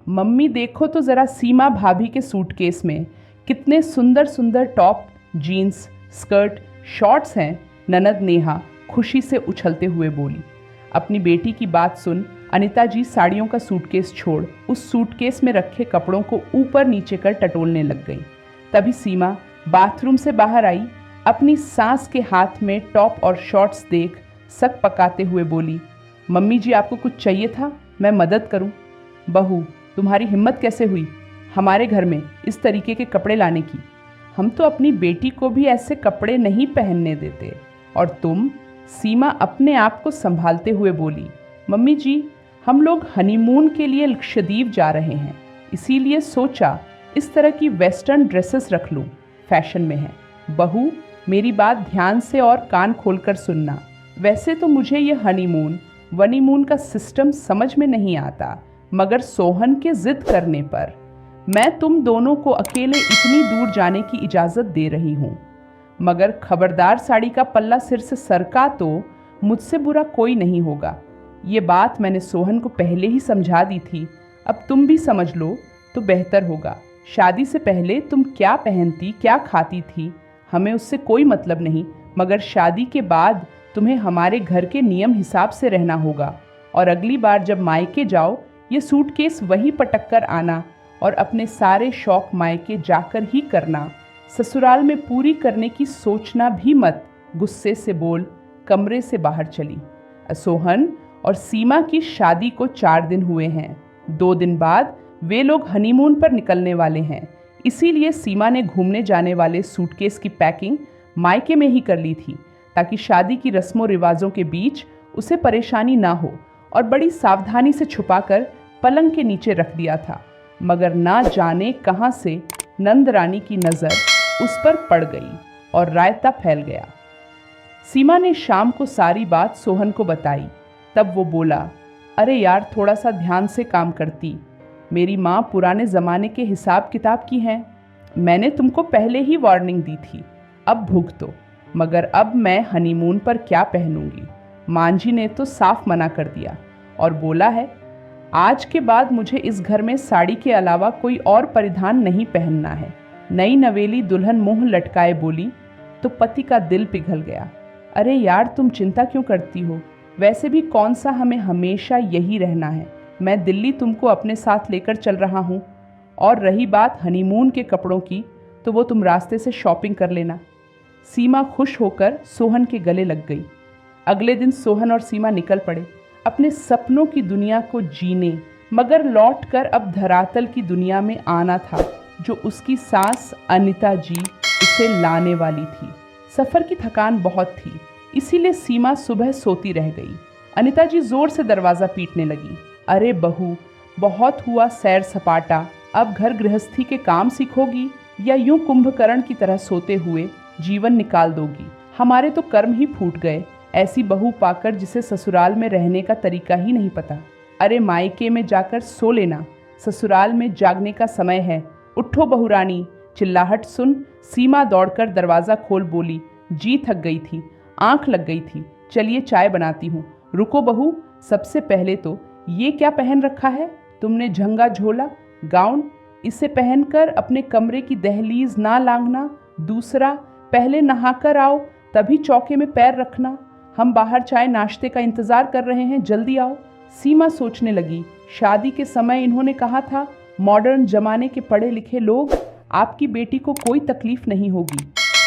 Mummy देखो तो ज़रा सीमा भाभी के सूटकेस में कितने सुंदर सुंदर टॉप, जीन्स, स्कर्ट, शॉर्ट्स हैं। ननद नेहा खुशी से उछलते हुए बोली। अपनी बेटी की बात सुन अनिता जी साड़ियों का सूटकेस छोड़ उस सूटकेस में रखे कपड़ों को ऊपर नीचे कर टटोलने लग गई। तभी सीमा बाथरूम से बाहर आई, अपनी सास के हाथ में टॉप और शॉर्ट्स देख सक पकाते हुए बोली, मम्मी जी आपको कुछ चाहिए था, मैं मदद करूं? बहू, तुम्हारी हिम्मत कैसे हुई हमारे घर में इस तरीके के कपड़े लाने की? हम तो अपनी बेटी को भी ऐसे कपड़े नहीं पहनने देते। और तुम? सीमा अपने आप को संभालते हुए बोली, मम्मी जी हम लोग हनीमून के लिए लक्षद्वीप जा रहे हैं, इसीलिए सोचा इस तरह की वेस्टर्न ड्रेसेस रख लूं, फैशन में है। बहू, मेरी बात ध्यान से और कान खोलकर सुनना। वैसे तो मुझे ये हनीमून वनीमून का सिस्टम समझ में नहीं आता, मगर सोहन के जिद करने पर मैं तुम दोनों को अकेले इतनी दूर जाने की इजाज़त दे रही हूँ। मगर खबरदार साड़ी का पल्ला सिर से सरका तो मुझसे बुरा कोई नहीं होगा। ये बात मैंने सोहन को पहले ही समझा दी थी, अब तुम भी समझ लो तो बेहतर होगा। शादी से पहले तुम क्या पहनती, क्या खाती थी, हमें उससे कोई मतलब नहीं, मगर शादी के बाद तुम्हें हमारे घर के नियम हिसाब से रहना होगा। और अगली बार जब मायके जाओ ये सूटकेस वही पटक कर आना और अपने सारे शौक मायके जाकर ही करना, ससुराल में पूरी करने की सोचना भी मत। गुस्से से बोल कमरे से बाहर चली। सोहन और सीमा की शादी को 4 दिन हुए हैं। 2 दिन बाद वे लोग हनीमून पर निकलने वाले हैं, इसीलिए सीमा ने घूमने जाने वाले सूटकेस की पैकिंग मायके में ही कर ली थी, ताकि शादी की रस्मों रिवाजों के बीच उसे परेशानी ना हो, और बड़ी सावधानी से छुपाकर पलंग के नीचे रख दिया था। मगर ना जाने कहां से नंद रानी की नज़र उस पर पड़ गई और रायता फैल गया। सीमा ने शाम को सारी बात सोहन को बताई। तब वो बोला, अरे यार थोड़ा सा ध्यान से काम करती, मेरी माँ पुराने ज़माने के हिसाब किताब की हैं। मैंने तुमको पहले ही वार्निंग दी थी, अब भुगतो। मगर अब मैं हनीमून पर क्या पहनूंगी? मांझी ने तो साफ मना कर दिया और बोला है, आज के बाद मुझे इस घर में साड़ी के अलावा कोई और परिधान नहीं पहनना है। नई नवेली दुल्हन मुंह लटकाए बोली तो पति का दिल पिघल गया। अरे यार तुम चिंता क्यों करती हो? वैसे भी कौन सा हमें हमेशा यही रहना है। मैं दिल्ली तुमको अपने साथ लेकर चल रहा हूँ। और रही बात हनीमून के कपड़ों की, तो वो तुम रास्ते से शॉपिंग कर लेना। सीमा खुश होकर सोहन के गले लग गई। अगले दिन सोहन और सीमा निकल पड़े अपने सपनों की दुनिया को जीने, मगर लौटकर अब धरातल की दुनिया में आना था, जो उसकी सास अनिता जी उसे लाने वाली थी। सफ़र की थकान बहुत थी, इसीलिए सीमा सुबह सोती रह गई। अनिता जी जोर से दरवाज़ा पीटने लगी। अरे बहू, बहुत हुआ सैर सपाटा, अब घर गृहस्थी के काम सीखोगी या यूं कुंभकर्ण की तरह सोते हुए जीवन निकाल दोगी? हमारे तो कर्म ही फूट गए, ऐसी बहू पाकर जिसे ससुराल में रहने का तरीका ही नहीं पता। अरे मायके में जाकर सो लेना, ससुराल में जागने का समय है। उठो बहुरानी। चिल्लाहट सुन सीमा दौड़कर दरवाज़ा खोल बोली, जी थक गई थी, आंख लग गई थी, चलिए चाय बनाती हूँ। रुको बहू, सबसे पहले तो ये क्या पहन रखा है तुमने? झंगा झोला गाउन, इसे पहनकर अपने कमरे की दहलीज ना लांघना। दूसरा, पहले नहाकर आओ तभी चौके में पैर रखना। हम बाहर चाय नाश्ते का इंतज़ार कर रहे हैं, जल्दी आओ। सीमा सोचने लगी, शादी के समय इन्होंने कहा था मॉडर्न जमाने के पढ़े लिखे लोग, आपकी बेटी को कोई तकलीफ नहीं होगी,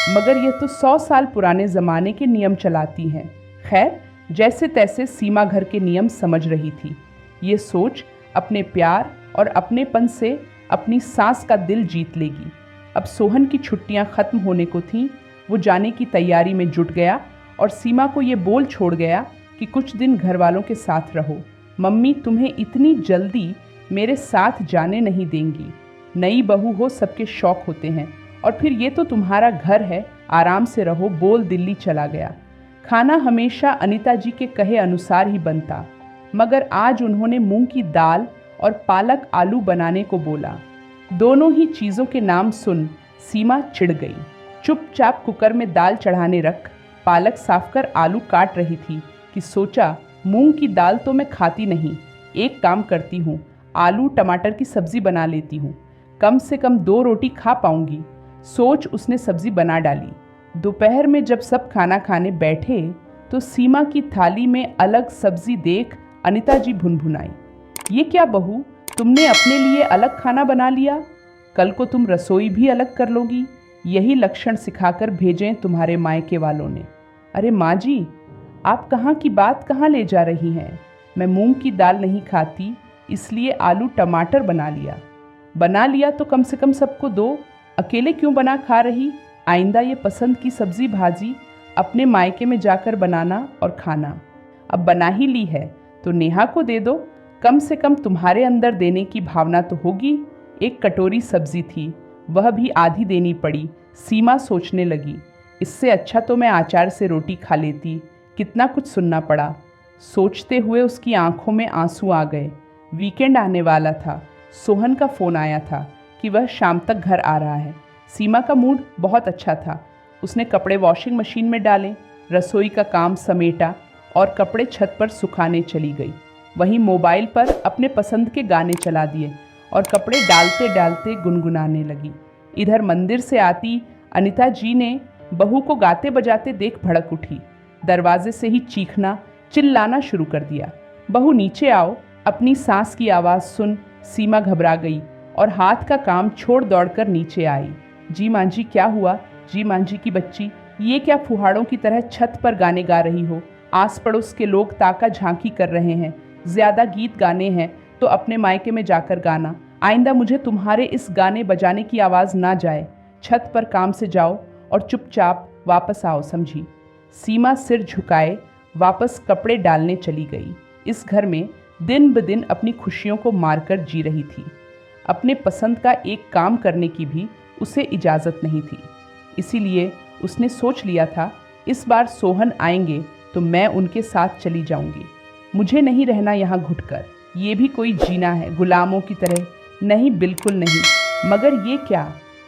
मगर यह तो 100 साल पुराने ज़माने के नियम चलाती हैं। खैर, जैसे तैसे सीमा घर के नियम समझ रही थी। ये सोच अपने प्यार और अपनेपन से अपनी सास का दिल जीत लेगी। अब सोहन की छुट्टियां खत्म होने को थीं, वो जाने की तैयारी में जुट गया और सीमा को ये बोल छोड़ गया कि कुछ दिन घर वालों के साथ रहो। मम्मी तुम्हें इतनी जल्दी मेरे साथ जाने नहीं देंगी। नई बहू हो, सबके शौक होते हैं, और फिर ये तो तुम्हारा घर है, आराम से रहो। बोल दिल्ली चला गया। खाना हमेशा अनिता जी के कहे अनुसार ही बनता, मगर आज उन्होंने मूंग की दाल और पालक आलू बनाने को बोला। दोनों ही चीज़ों के नाम सुन सीमा चिढ़ गई। चुपचाप कुकर में दाल चढ़ाने रख, पालक साफ कर आलू काट रही थी कि सोचा मूंग की दाल तो मैं खाती नहीं, एक काम करती हूँ, आलू टमाटर की सब्जी बना लेती हूँ, कम से कम 2 रोटी खा पाऊंगी, सोच उसने सब्जी बना डाली। दोपहर में जब सब खाना खाने बैठे तो सीमा की थाली में अलग सब्जी देख अनिता जी भुनभुनाई, ये क्या बहू, तुमने अपने लिए अलग खाना बना लिया? कल को तुम रसोई भी अलग कर लोगी, यही लक्षण सिखाकर भेजें तुम्हारे मायके वालों ने। अरे माँ जी, आप कहाँ की बात कहाँ ले जा रही हैं? मैं मूंग की दाल नहीं खाती, इसलिए आलू टमाटर बना लिया तो कम से कम सबको दो, अकेले क्यों बना खा रही? आइंदा ये पसंद की सब्जी भाजी अपने मायके में जाकर बनाना और खाना। अब बना ही ली है तो नेहा को दे दो, कम से कम तुम्हारे अंदर देने की भावना तो होगी। एक कटोरी सब्जी थी, वह भी आधी देनी पड़ी। सीमा सोचने लगी, इससे अच्छा तो मैं अचार से रोटी खा लेती, कितना कुछ सुनना पड़ा। सोचते हुए उसकी आंखों में आंसू आ गए। वीकेंड आने वाला था, सोहन का फ़ोन आया था कि वह शाम तक घर आ रहा है। सीमा का मूड बहुत अच्छा था। उसने कपड़े वॉशिंग मशीन में डाले, रसोई का काम समेटा और कपड़े छत पर सुखाने चली गई। वहीं मोबाइल पर अपने पसंद के गाने चला दिए और कपड़े डालते डालते गुनगुनाने लगी। इधर मंदिर से आती अनिता जी ने बहू को गाते बजाते देख भड़क उठी। दरवाजे से ही चीखना चिल्लाना शुरू कर दिया, बहू नीचे आओ। अपनी सास की आवाज़ सुन सीमा घबरा गई और हाथ का काम छोड़ दौड़कर नीचे आई। जी माँ जी, क्या हुआ? जी माँ जी की बच्ची, ये क्या फुहाड़ों की तरह छत पर गाने गा रही हो? आस पड़ोस के लोग ताका झांकी कर रहे हैं, ज़्यादा गीत गाने हैं तो अपने मायके में जाकर गाना। आइंदा मुझे तुम्हारे इस गाने बजाने की आवाज़ ना जाए। छत पर काम से जाओ और चुपचाप वापस आओ, समझी? सीमा सिर झुकाए वापस कपड़े डालने चली गई। इस घर में दिन ब दिन अपनी खुशियों को मारकर जी रही थी। अपने पसंद का एक काम करने की भी उसे इजाज़त नहीं थी। इसीलिए उसने सोच लिया था, इस बार सोहन आएंगे तो मैं उनके साथ चली जाऊंगी। मुझे नहीं रहना यहाँ घुटकर, ये भी कोई जीना है गुलामों की तरह? नहीं, बिल्कुल नहीं। मगर ये क्या,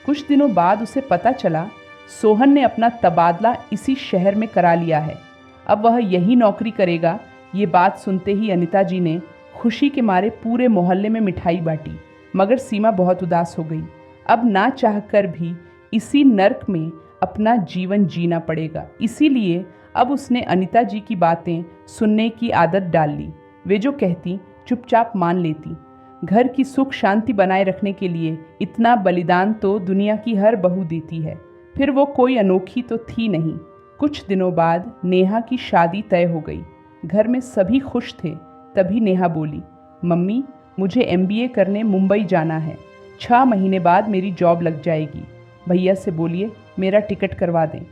कुछ दिनों बाद उसे पता चला सोहन ने अपना तबादला इसी शहर में करा लिया है। अब वह यही नौकरी करेगा। ये बात सुनते ही अनिता जी ने खुशी के मारे पूरे मोहल्ले में मिठाई बांटी। मगर सीमा बहुत उदास हो गई। अब ना चाहकर भी इसी नर्क में अपना जीवन जीना पड़ेगा। इसीलिए अब उसने अनिता जी की बातें सुनने की आदत डाल ली। वे जो कहती चुपचाप मान लेती। घर की सुख शांति बनाए रखने के लिए इतना बलिदान तो दुनिया की हर बहू देती है, फिर वो कोई अनोखी तो थी नहीं। कुछ दिनों बाद नेहा की शादी तय हो गई। घर में सभी खुश थे। तभी नेहा बोली, मम्मी मुझे MBA करने मुंबई जाना है। 6 महीने बाद मेरी जॉब लग जाएगी। भैया से बोलिए मेरा टिकट करवा दें।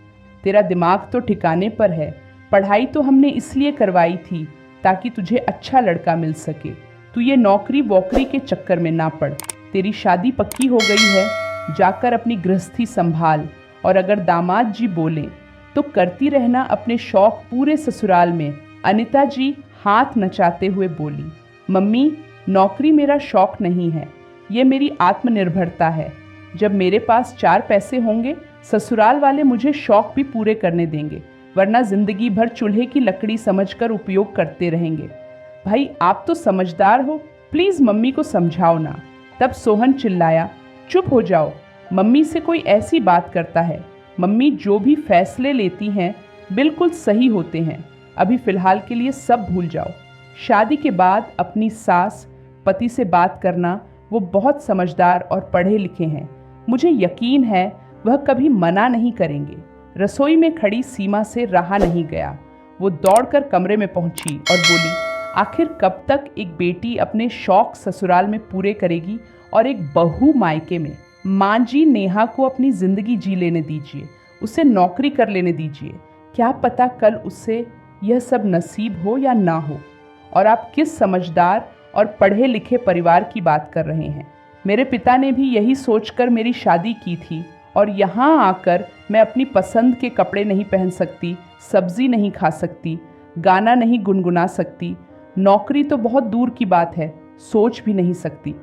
तेरा दिमाग तो ठिकाने पर है। पढ़ाई तो हमने इसलिए करवाई थी ताकि तुझे अच्छा लड़का मिल सके। तू ये नौकरी वोकरी के चक्कर में ना पड़। तेरी शादी पक्की हो गई है, जाकर अपनी गृहस्थी संभाल। और अगर दामाद जी बोले तो करती रहना अपने शौक पूरे ससुराल में। अनिता जी हाथ नचाते हुए बोली, मम्मी नौकरी मेरा शौक नहीं है, ये मेरी आत्मनिर्भरता है। जब मेरे पास 4 पैसे होंगे ससुराल वाले मुझे शौक भी पूरे करने देंगे, वरना जिंदगी भर चूल्हे की लकड़ी समझकर उपयोग करते रहेंगे। भाई आप तो समझदार हो, प्लीज़ मम्मी को समझाओ ना। तब सोहन चिल्लाया, चुप हो जाओ, मम्मी से कोई ऐसी बात करता है? मम्मी जो भी फैसले लेती हैं बिल्कुल सही होते हैं। अभी फ़िलहाल के लिए सब भूल जाओ। शादी के बाद अपनी सास पति से बात करना, वो बहुत समझदार और पढ़े लिखे हैं। मुझे यकीन है वह कभी मना नहीं करेंगे। रसोई में खड़ी सीमा से रहा नहीं गया। वो दौड़कर कमरे में पहुंची और बोली, आखिर कब तक एक बेटी अपने शौक ससुराल में पूरे करेगी और एक बहू मायके में? माँ जी नेहा को अपनी ज़िंदगी जी लेने दीजिए, उसे नौकरी कर लेने दीजिए। क्या पता कल उससे यह सब नसीब हो या ना हो। और आप किस समझदार और पढ़े लिखे परिवार की बात कर रहे हैं? मेरे पिता ने भी यही सोचकर मेरी शादी की थी और यहाँ आकर मैं अपनी पसंद के कपड़े नहीं पहन सकती, सब्जी नहीं खा सकती, गाना नहीं गुनगुना सकती, नौकरी तो बहुत दूर की बात है, सोच भी नहीं सकती।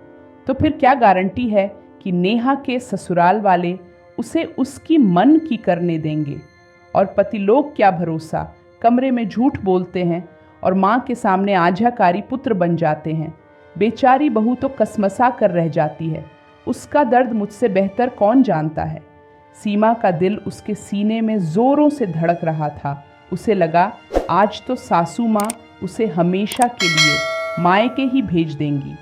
तो फिर क्या गारंटी है कि नेहा के ससुराल वाले उसे उसकी मन की करने देंगे? और पति लोग क्या भरोसा, कमरे में झूठ बोलते हैं और माँ के सामने आज्ञाकारी पुत्र बन जाते हैं। बेचारी बहू तो कसमसा कर रह जाती है। उसका दर्द मुझसे बेहतर कौन जानता है। सीमा का दिल उसके सीने में जोरों से धड़क रहा था। उसे लगा आज तो सासू माँ उसे हमेशा के लिए मायके ही भेज देंगी।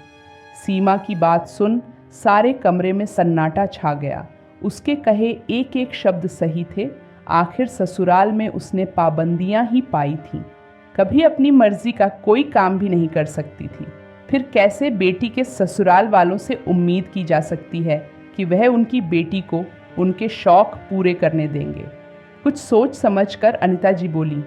सीमा की बात सुन सारे कमरे में सन्नाटा छा गया। उसके कहे एक एक शब्द सही थे। आखिर ससुराल में उसने पाबंदियां ही पाई थीं। कभी अपनी मर्जी का कोई काम भी नहीं कर सकती थी। फिर कैसे बेटी के ससुराल वालों से उम्मीद की जा सकती है कि वह उनकी बेटी को उनके शौक पूरे करने देंगे। कुछ सोच समझकर अनिता जी बोली,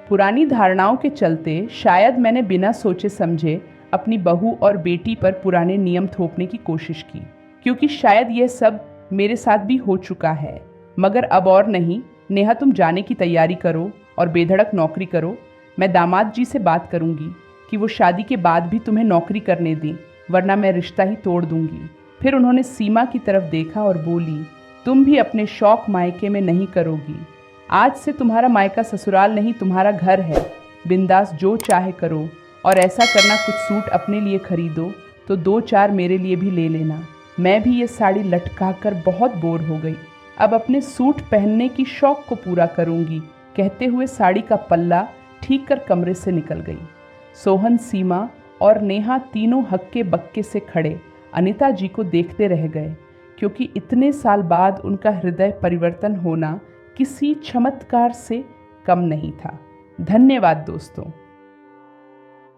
पुरानी धारणाओं के चलते शायद मैंने बिना सोचे समझे अपनी बहू और बेटी पर पुराने नियम थोपने की कोशिश की, क्योंकि शायद यह सब मेरे साथ भी हो चुका है। मगर अब और नहीं। नेहा, तुम जाने की तैयारी करो और बेधड़क नौकरी करो। मैं दामाद जी से बात करूंगी कि वो शादी के बाद भी तुम्हें नौकरी करने दें, वरना मैं रिश्ता ही तोड़ दूंगी। फिर उन्होंने सीमा की तरफ देखा और बोली, तुम भी अपने शौक मायके में नहीं करोगी। आज से तुम्हारा मायका ससुराल नहीं, तुम्हारा घर है। बिंदास जो चाहे करो, और ऐसा करना कुछ सूट अपने लिए खरीदो तो 2-4 मेरे लिए भी ले लेना। मैं भी ये साड़ी लटका कर बहुत बोर हो गई। अब अपने सूट पहनने की शौक को पूरा करूंगी, कहते हुए साड़ी का पल्ला ठीक कर कमरे से निकल गई। सोहन, सीमा और नेहा तीनों हक्के बक्के से खड़े अनिता जी को देखते रह गए, क्योंकि इतने साल बाद उनका हृदय परिवर्तन होना किसी चमत्कार से कम नहीं था। धन्यवाद दोस्तों।